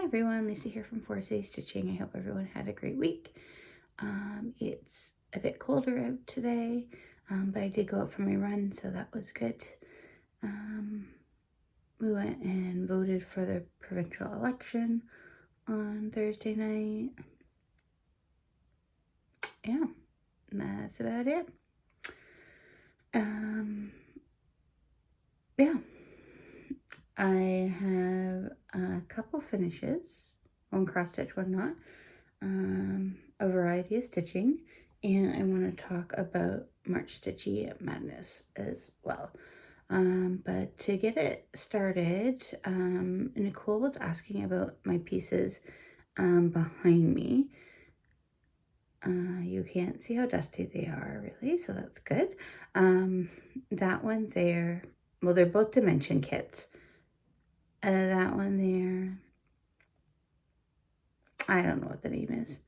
everyone, Lisa here from 4 City Stitching. I hope everyone had a great week. It's a bit colder out today, but I did go out for my run, so that was good. We went and voted for the provincial election on Thursday night. Yeah, that's about it. Yeah, I have a couple finishes, one cross stitch, one not, a variety of stitching, and I want to talk about March Stitchy Madness as well. But to get it started, Nicole was asking about my pieces behind me. You can't see how dusty they are, really, so that's good. That one there, well, they're both dimension kits. That one there, I don't know what the name is.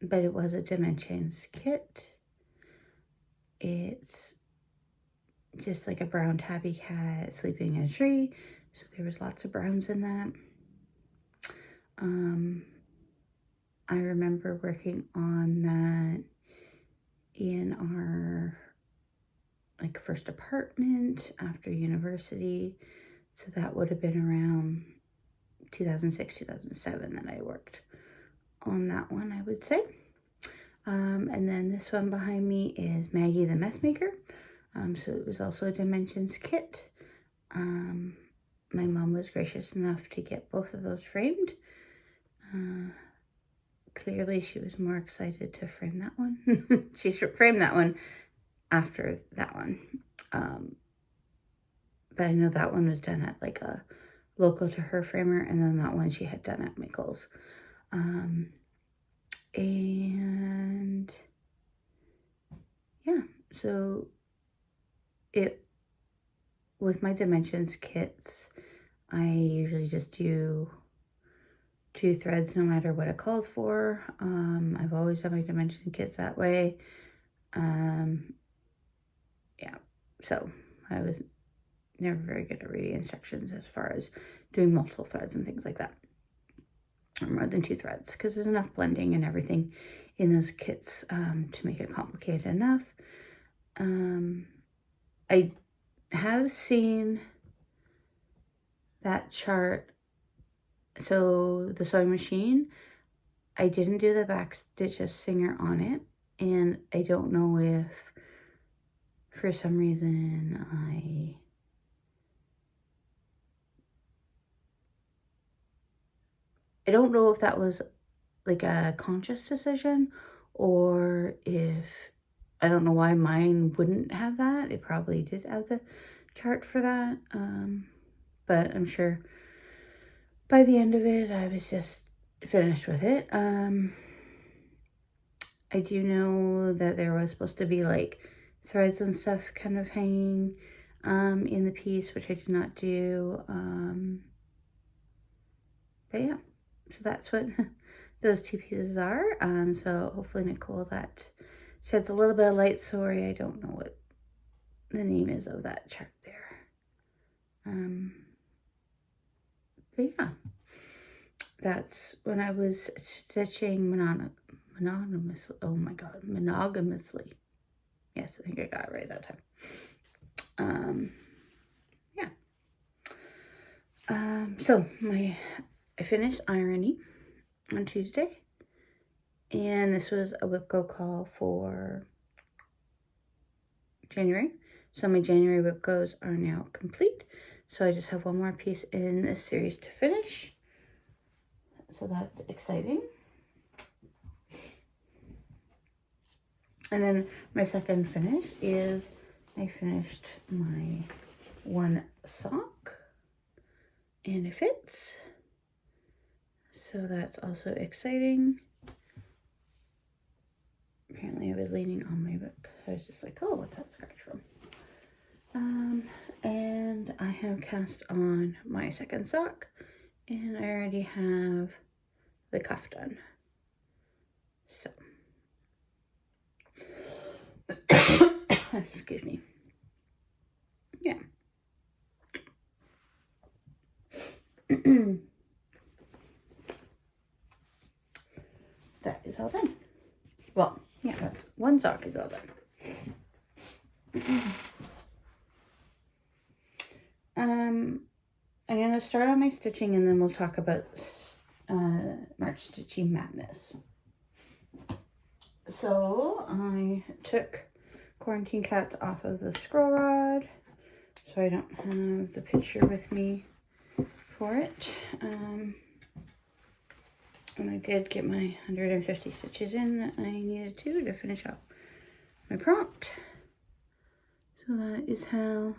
But it was a dimensions kit. It's just like a brown tabby cat sleeping in a tree. So there was lots of browns in that. I remember working on that in our first apartment after university. So that would have been around 2006, 2007 that I worked on that one, I would say. And then this one behind me is Maggie the Messmaker. So it was also a dimensions kit. My mom was gracious enough to get both of those framed. Clearly she was more excited to frame that one. She framed that one after that one. But I know that one was done at like a local to her framer, and then that one she had done at Michael's. And yeah, so with my dimensions kits, I usually just do 2 threads no matter what it calls for. I've always done my dimension kits that way. Yeah, so I was never very good at reading instructions as far as doing multiple threads and things like that, or more than 2 threads, because there's enough blending and everything in those kits to make it complicated enough. I have seen that chart. So the sewing machine, I didn't do the back stitch of Singer on it, and I don't know if for some reason I don't know if that was like a conscious decision, or if, I don't know why mine wouldn't have that. It probably did have the chart for that. But I'm sure by the end of it, I was just finished with it. I do know that there was supposed to be like threads and stuff kind of hanging in the piece, which I did not do. But yeah, so that's what those 2 pieces are. So hopefully, Nicole, that sheds a little bit of light. Sorry, I don't know what the name is of that chart there. But yeah, that's when I was stitching monogamously. Oh my god, monogamously. Yes, I think I got it right that time. Yeah. So I finished ironing on Tuesday, and this was a WIPCO call for January. So my January WIPCOs are now complete. So I just have one more piece in this series to finish. So that's exciting. And then my second finish is I finished my one sock, and it fits. So that's also exciting. Apparently I was leaning on my book. I was just like, oh, what's that scratch from? And I have cast on my second sock, and I already have the cuff done. So, excuse me. Yeah. That is all done. Well, yeah, that's one sock is all done. I'm going to start on my stitching and then we'll talk about March Stitching Madness. So I took Quarantine Cats off of the scroll rod, so I don't have the picture with me for it. And I did get my 150 stitches in that I needed to finish up my prompt. So that is how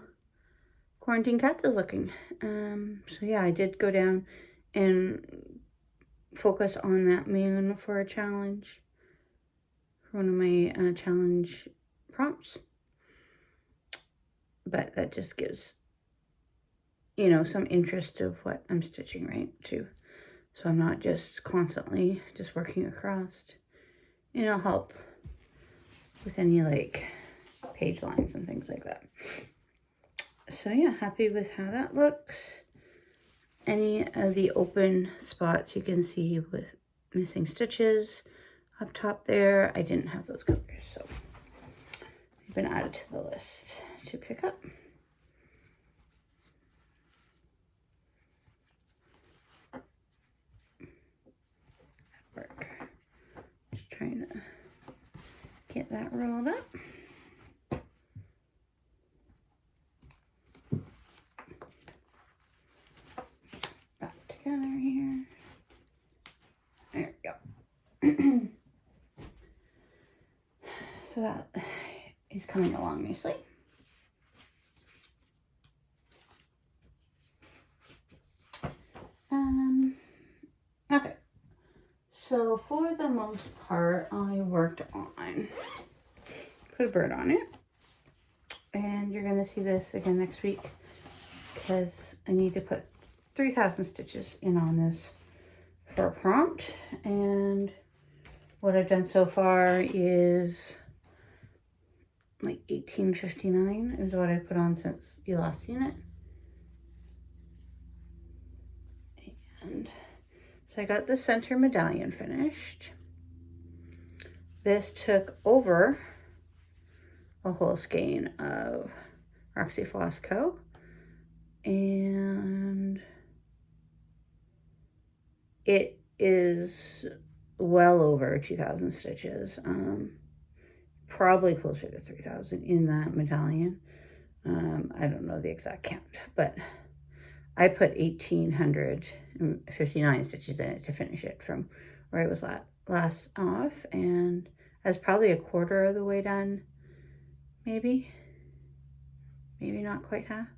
Quarantine Cats is looking. So yeah, I did go down and focus on that moon for a challenge, for one of my challenge prompts. But that just gives, you know, some interest of what I'm stitching, right, too. So I'm not just constantly just working across. And it'll help with any, like, page lines and things like that. So yeah, happy with how that looks. Any of the open spots you can see with missing stitches up top there, I didn't have those colors, so they've been added to the list to pick up. Work. Just trying to get that rolled up. Back together here. There we go. So that is coming along nicely. Okay. So for the most part, I worked on, put a bird on it. And you're going to see this again next week because I need to put 3,000 stitches in on this for a prompt. And what I've done so far is like 1859 is what I put on since you last seen it. And so I got the center medallion finished. This took over a whole skein of Roxy Floss Co. And it is well over 2,000 stitches. Probably closer to 3,000 in that medallion. I don't know the exact count, but I put 1,859 stitches in it to finish it from where I was last off, and I was probably a quarter of the way done, maybe not quite half.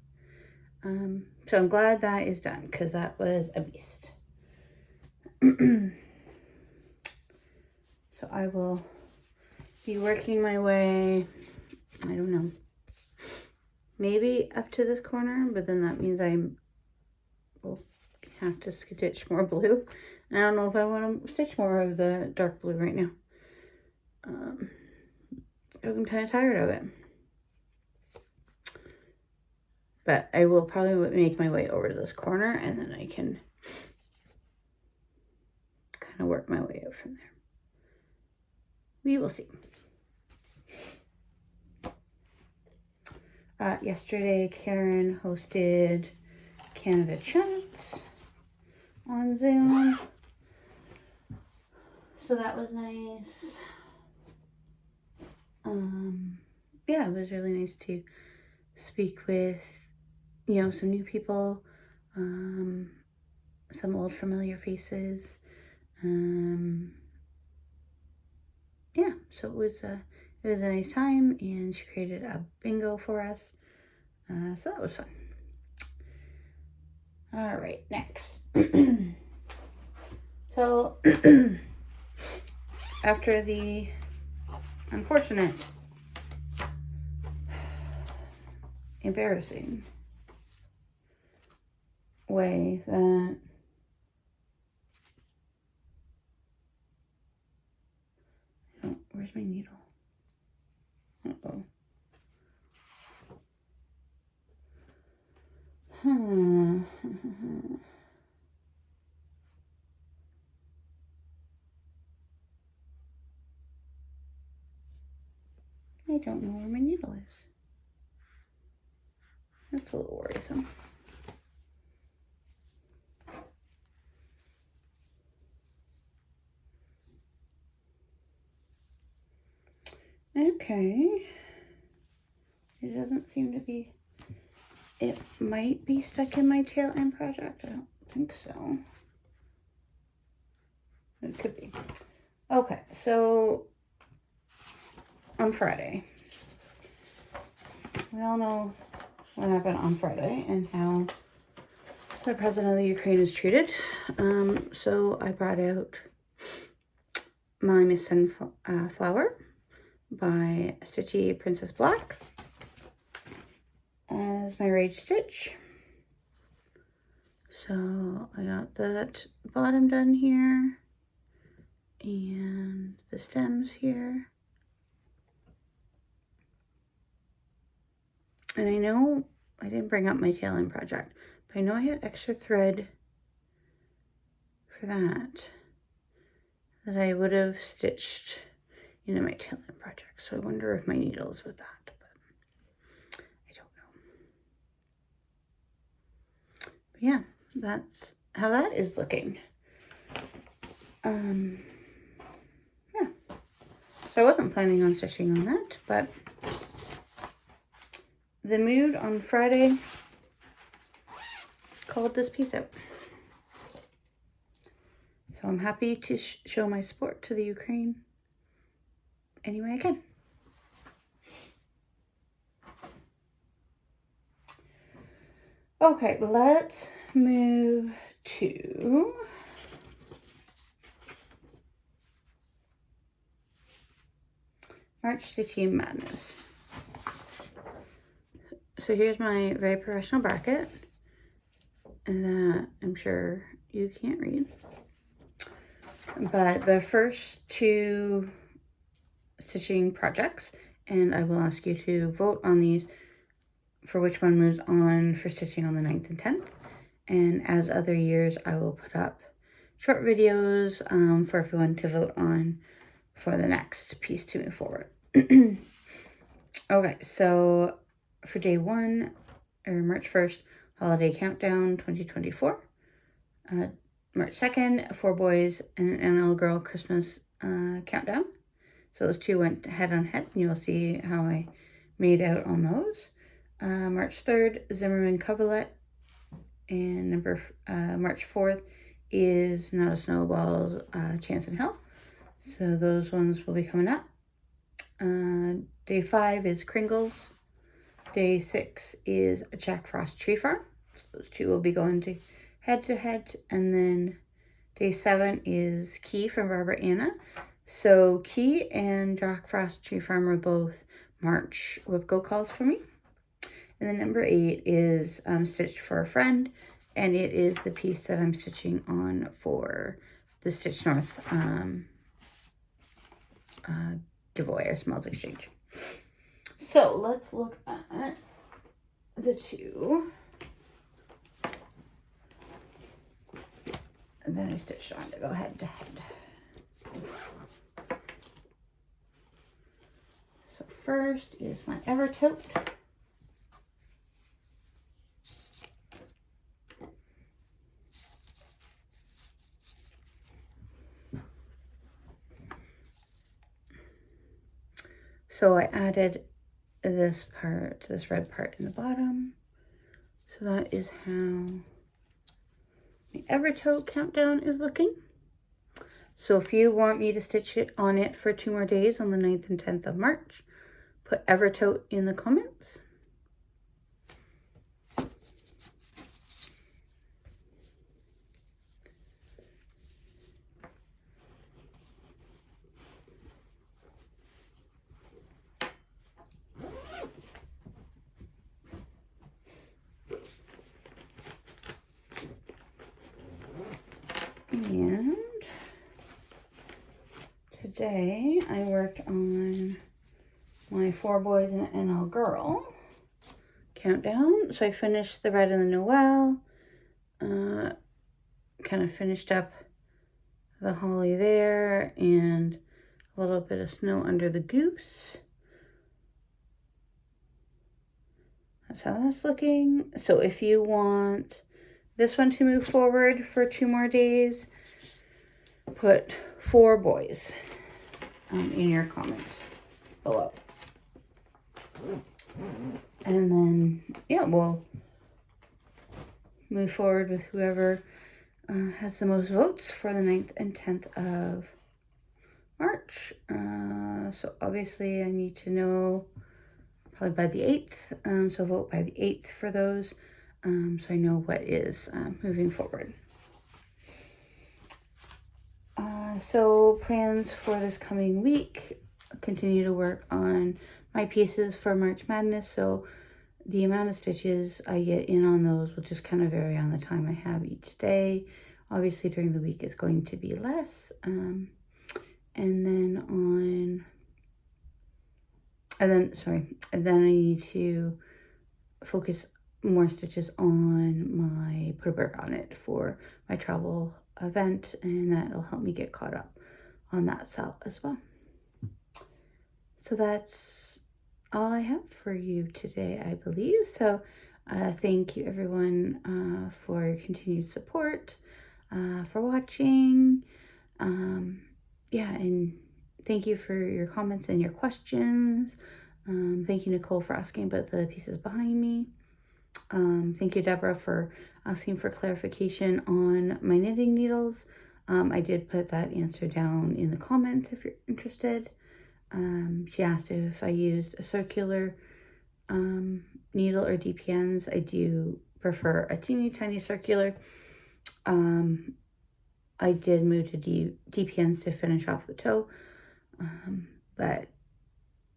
So I'm glad that is done because that was a beast. So I will be working my way, I don't know, maybe up to this corner, but then that means I will have to stitch more blue. And I don't know if I want to stitch more of the dark blue right now, because I'm kind of tired of it. But I will probably make my way over to this corner and then I can kind of work my way out from there. We will see. Yesterday, Karen hosted Canada Chats on Zoom. So that was nice. Yeah, it was really nice to speak with, you know, some new people, some old familiar faces. Yeah, so it was a nice time, and she created a bingo for us. So that was fun. All right, next. So after the unfortunate, embarrassing way that where's my needle? Uh-oh. I don't know where my needle is. That's a little worrisome. Okay. It doesn't seem to be, it might be stuck in my tail end project. I don't think so. It could be. Okay, so on Friday, we all know what happened on Friday and how the president of the Ukraine is treated. So I brought out my Miss Sunflower by Stitchy Princess Black as my Rage Stitch. So I got that bottom done here and the stems here. And I know I didn't bring up my tail end project, but I know I had extra thread for that I would have stitched into my tail end project. So I wonder if my needle is with that, but I don't know. But yeah, that's how that is looking. Yeah. So I wasn't planning on stitching on that, but the mood on Friday called this piece out. So I'm happy to show my support to the Ukraine any way I can. Okay, let's move to March Stitchy Madness. So here's my very professional bracket that I'm sure you can't read. But the first two stitching projects, and I will ask you to vote on these for which one moves on for stitching on the 9th and 10th. And as other years, I will put up short videos for everyone to vote on for the next piece to move forward. Okay, so for day one, or March 1st, Holiday Countdown 2024. March 2nd, 4 Boys and an Little Girl Christmas Countdown. So those two went head on head, and you'll see how I made out on those. March 3rd, Zimmerman Coverlet. And March 4th is Not a Snowball's Chance in Hell. So those ones will be coming up. Day 5 is Kringles. Day 6 is Jack Frost Tree Farm. So those two will be going to head. And then day 7 is Key from Barbara Anna. So Key and Jack Frost Tree Farm were both March whip go calls for me. And then number 8 is Stitched for a Friend. And it is the piece that I'm stitching on for the Stitch North giveaway or Smells Exchange. So let's look at the two that I stitched on to go head to head. So first is my Evertote. So I added this part, this red part in the bottom. So that is how my Evertote countdown is looking. So if you want me to stitch it on it for 2 more days on the 9th and 10th of March, put Evertote in the comments. And today I worked on my 4 Boys and an All Girl countdown. So I finished the red and the Noel, kind of finished up the holly there and a little bit of snow under the goose. that's how that's looking. So if you want this one to move forward for 2 more days, put 4 boys in your comment below. And then, yeah, we'll move forward with whoever has the most votes for the 9th and 10th of March. So obviously I need to know probably by the 8th. So vote by the 8th for those. So I know what is moving forward. So plans for this coming week, continue to work on my pieces for March Madness. So the amount of stitches I get in on those will just kind of vary on the time I have each day. Obviously during the week is going to be less. And then I need to focus more stitches on my put a bird on it for my travel event, and that'll help me get caught up on that cell as well. So that's all I have for you today, I believe. So thank you everyone for your continued support, for watching. Yeah, and thank you for your comments and your questions. Thank you, Nicole, for asking about the pieces behind me. Thank you, Deborah, for asking for clarification on my knitting needles. I did put that answer down in the comments if you're interested. She asked if I used a circular needle or DPNs. I do prefer a teeny tiny circular. I did move to DPNs to finish off the toe, but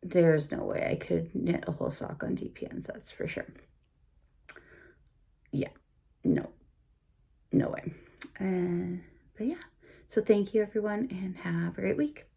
there's no way I could knit a whole sock on DPNs, that's for sure. Yeah, no way. But yeah, so thank you everyone and have a great week.